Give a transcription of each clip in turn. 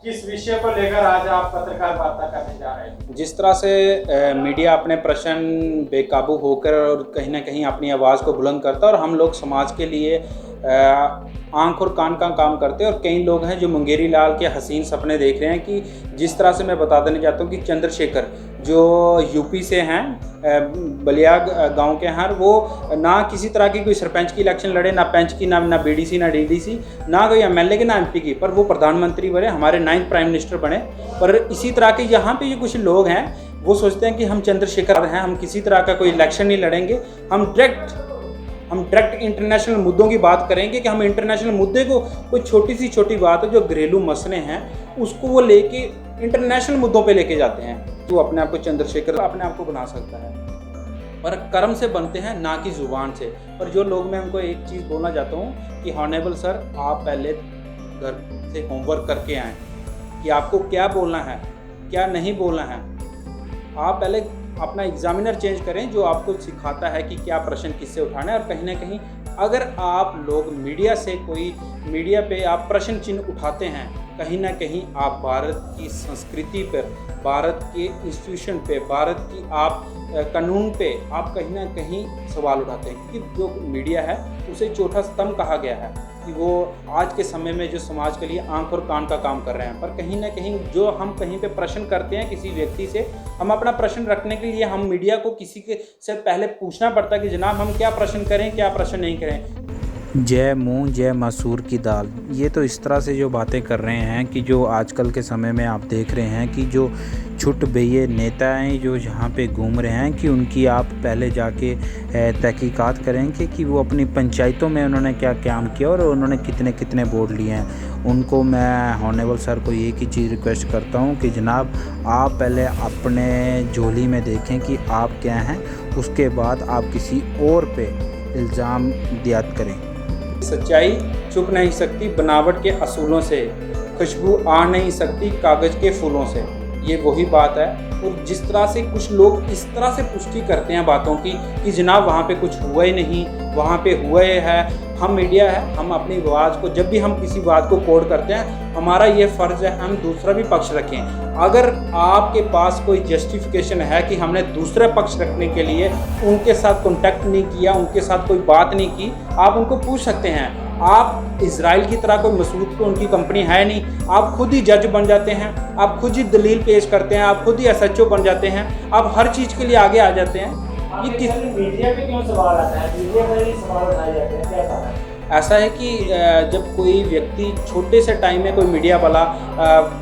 किस विषय को लेकर आज आप पत्रकार वार्ता करने जा रहे हैं? जिस तरह से मीडिया अपने प्रश्न बेकाबू होकर और कहीं ना कहीं अपनी आवाज़ को बुलंद करता है और हम लोग समाज के लिए आंख और कान का काम करते हैं। और कई लोग हैं जो मुंगेरी लाल के हसीन सपने देख रहे हैं कि जिस तरह से मैं बता देना चाहता हूँ कि चंद्रशेखर जो यूपी से हैं, बलिया गांव के हैं, वो ना किसी तरह की कोई सरपंच की इलेक्शन लड़े, ना पंच की, ना बीडीसी, ना डीडीसी, ना कोई एमएलए की, ना एमपी की, पर वो प्रधानमंत्री बने, हमारे 9th प्राइम मिनिस्टर बने। पर इसी तरह के यहाँ पे ये कुछ लोग हैं वो सोचते हैं कि हम चंद्रशेखर हैं, हम किसी तरह का कोई इलेक्शन नहीं लड़ेंगे, हम डायरेक्ट इंटरनेशनल मुद्दों की बात करेंगे कि हम इंटरनेशनल मुद्दे को, कोई छोटी सी छोटी बात है जो घरेलू मसले हैं उसको वो लेके इंटरनेशनल मुद्दों पे लेके जाते हैं। तो अपने आप को चंद्रशेखर अपने आप को बना सकता है, पर कर्म से बनते हैं ना कि ज़ुबान से। पर जो लोग, मैं उनको एक चीज़ बोलना चाहता हूँ कि हॉनेबल सर, आप पहले घर से होमवर्क करके आएँ कि आपको क्या बोलना है, क्या नहीं बोलना है। आप पहले अपना एग्जामिनर चेंज करें जो आपको सिखाता है कि क्या प्रश्न किससे उठाना है। और कहीं ना कहीं अगर आप लोग मीडिया पे आप प्रश्न चिन्ह उठाते हैं, कहीं ना कहीं आप भारत की संस्कृति पर, भारत के इंस्टीट्यूशन पे, भारत की आप कानून पे आप कहीं ना कहीं सवाल उठाते हैं। क्योंकि जो मीडिया है उसे चौथा स्तंभ कहा गया है कि वो आज के समय में जो समाज के लिए आंख और कान का काम कर रहे हैं। पर कहीं ना कहीं जो हम कहीं पे प्रश्न करते हैं किसी व्यक्ति से, हम अपना प्रश्न रखने के लिए हम मीडिया को किसी के से पहले पूछना पड़ता है कि जनाब हम क्या प्रश्न करें, क्या प्रश्न नहीं करें। जय मूंग जय मसूर की दाल, ये तो इस तरह से जो बातें कर रहे हैं कि जो आजकल के समय में आप देख रहे हैं कि जो छुट बेये नेता हैं जो यहाँ पे घूम रहे हैं, कि उनकी आप पहले जाके तहकीकात करेंगे कि वो अपनी पंचायतों में उन्होंने क्या काम किया और उन्होंने कितने कितने वोट लिए हैं। उनको मैं हॉनेबल सर को एक ही चीज़ रिक्वेस्ट करता हूँ कि जनाब आप पहले अपने झोली में देखें कि आप क्या हैं, उसके बाद आप किसी और पे इल्ज़ाम दियात करें। सच्चाई छुप नहीं सकती बनावट के असूलों से, खुशबू आ नहीं सकती कागज़ के फूलों से। ये वही बात है। और जिस तरह से कुछ लोग इस तरह से पुष्टि करते हैं बातों की कि जनाब वहाँ पे कुछ हुआ ही नहीं, वहाँ पे हुआ है। हम मीडिया है, हम अपनी आवाज़ को, जब भी हम किसी बात को कोड करते हैं, हमारा ये फ़र्ज़ है हम दूसरा भी पक्ष रखें। अगर आपके पास कोई जस्टिफिकेशन है कि हमने दूसरा पक्ष रखने के लिए उनके साथ कॉन्टैक्ट नहीं किया, उनके साथ कोई बात नहीं की, आप उनको पूछ सकते हैं। आप इजराइल की तरह कोई मसूद तो उनकी कंपनी है नहीं, आप खुद ही जज बन जाते हैं, आप खुद ही दलील पेश करते हैं, आप खुद ही एसएचओ बन जाते हैं, आप हर चीज़ के लिए आगे आ जाते हैं। ये किस मीडिया पे क्यों सवाल आता है? मीडिया पर ही सवाल उठाए जाते हैं, क्या कारण है? ऐसा है कि जब कोई व्यक्ति छोटे से टाइम में, कोई मीडिया वाला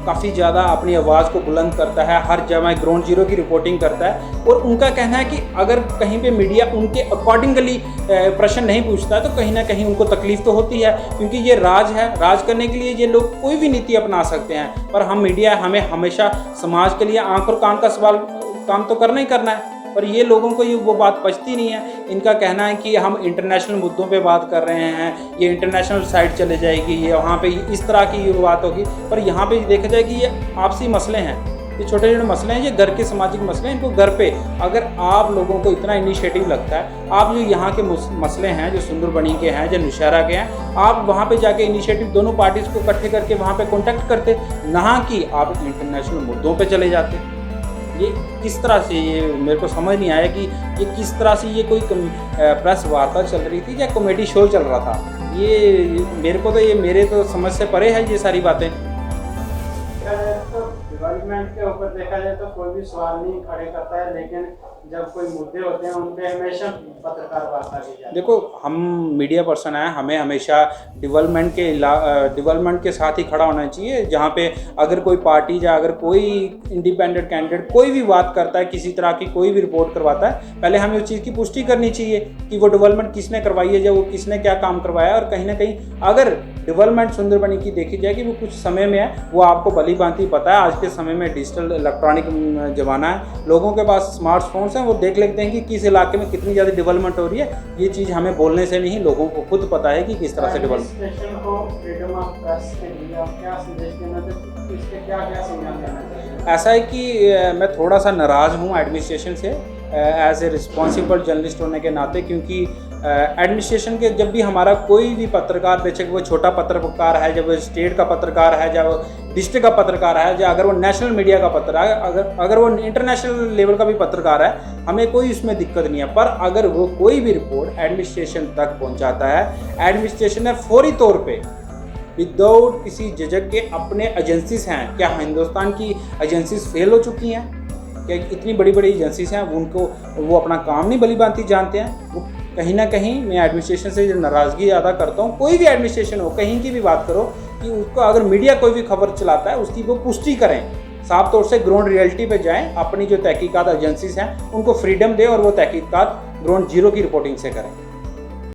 काफ़ी ज़्यादा अपनी आवाज़ को बुलंद करता है, हर जगह ग्राउंड जीरो की रिपोर्टिंग करता है, और उनका कहना है कि अगर कहीं पे मीडिया उनके अकॉर्डिंगली प्रश्न नहीं पूछता तो कहीं ना कहीं उनको तकलीफ़ तो होती है, क्योंकि ये राज है। राज करने के लिए ये लोग कोई भी नीति अपना सकते हैं, पर हम मीडिया, हमें हमेशा समाज के लिए आंख और कान का सवाल काम तो करना ही करना है। पर ये लोगों को ये वो बात पचती नहीं है। इनका कहना है कि हम इंटरनेशनल मुद्दों पे बात कर रहे हैं, ये इंटरनेशनल साइट चले जाएगी, ये वहाँ पे इस तरह की ये बात होगी। पर यहाँ पे देखा जाए कि ये आपसी मसले हैं, ये छोटे छोटे मसले हैं, ये घर के सामाजिक मसले हैं। इनको घर पे अगर आप लोगों को इतना इनिशिएटिव लगता है, आप जो यहाँ के मसले हैं, जो सुंदरबनी के हैं, जो नौशहरा के हैं, आप वहाँ पे जाके इनिशिएटिव दोनों पार्टीज़ को इकट्ठे करके वहाँ पे कॉन्टैक्ट करते, ना कि आप इंटरनेशनल मुद्दों पर चले जाते। ये किस तरह से, ये मेरे को समझ नहीं आया कि ये किस तरह से ये कोई प्रेस वार्ता चल रही थी या कॉमेडी शो चल रहा था। ये मेरे तो समझ से परे है ये सारी बातें। तो डेवलपमेंट के ऊपर देखा जाए तो कोई भी सवाल नहीं खड़े करता है, लेकिन जब कोई मुद्दे होते हैं उन पे हमेशा पत्रकार वार्ता की जाती है। देखो, हम मीडिया पर्सन हैं, हमें हमेशा डेवलपमेंट के साथ ही खड़ा होना चाहिए। जहाँ पे अगर कोई पार्टी या अगर कोई इंडिपेंडेंट कैंडिडेट कोई भी बात करता है, किसी तरह की कोई भी रिपोर्ट करवाता है, पहले हमें उस चीज़ की पुष्टि करनी चाहिए कि वो डेवलपमेंट किसने करवाई है, या वो किसने क्या काम करवाया है। और कहीं ना कहीं अगर डेवलपमेंट सुंदरबनी की देखी जाए कि वो कुछ समय में है, वो आपको भली भांति पता है। आज के समय में डिजिटल इलेक्ट्रॉनिक ज़माना है, लोगों के पास स्मार्टफोन्स हैं, वो देख लेते हैं कि किस इलाके में कितनी ज़्यादा डेवलपमेंट हो रही है। ये चीज़ हमें बोलने से नहीं, लोगों को खुद पता है कि किस तरह से एडमिनिस्ट्रेशन को फ्रीडम ऑफ प्रेस के लिए आप क्या संदेश देना चाहते, इसके क्या क्या संज्ञान लेना चाहिए? ऐसा है कि मैं थोड़ा सा नाराज़ हूँ एडमिनिस्ट्रेशन से, एज ए रिस्पॉन्सिबल जर्नलिस्ट होने के नाते, क्योंकि एडमिनिस्ट्रेशन के जब भी हमारा कोई भी पत्रकार, बेशक वो छोटा पत्रकार है, जब वो स्टेट का पत्रकार है, जब डिस्ट्रिक्ट का पत्रकार है, या अगर वो नेशनल मीडिया का पत्रकार है, अगर वो इंटरनेशनल लेवल का भी पत्रकार है, हमें कोई उसमें दिक्कत नहीं है। पर अगर वो कोई भी रिपोर्ट एडमिनिस्ट्रेशन तक पहुंचाता है, एडमिनिस्ट्रेशन ने फौरी तौर पे विदाउट किसी झिझक के अपने एजेंसीज हैं, क्या हिंदुस्तान की एजेंसीज फेल हो चुकी हैं? क्या इतनी बड़ी बड़ी एजेंसीज हैं वो अपना काम नहीं भली भांति जानते हैं? वो कहीं ना कहीं मैं एडमिनिस्ट्रेशन से नाराज़गी अदा करता हूँ। कोई भी एडमिनिस्ट्रेशन हो, कहीं की भी बात करो, कि उसको अगर मीडिया कोई भी खबर चलाता है उसकी वो पुष्टि करें, साफ तौर से ग्राउंड रियलिटी पे जाएं, अपनी जो तहकीकात एजेंसीज हैं उनको फ्रीडम दें और वो तहकीकात ग्राउंड जीरो की रिपोर्टिंग से करें।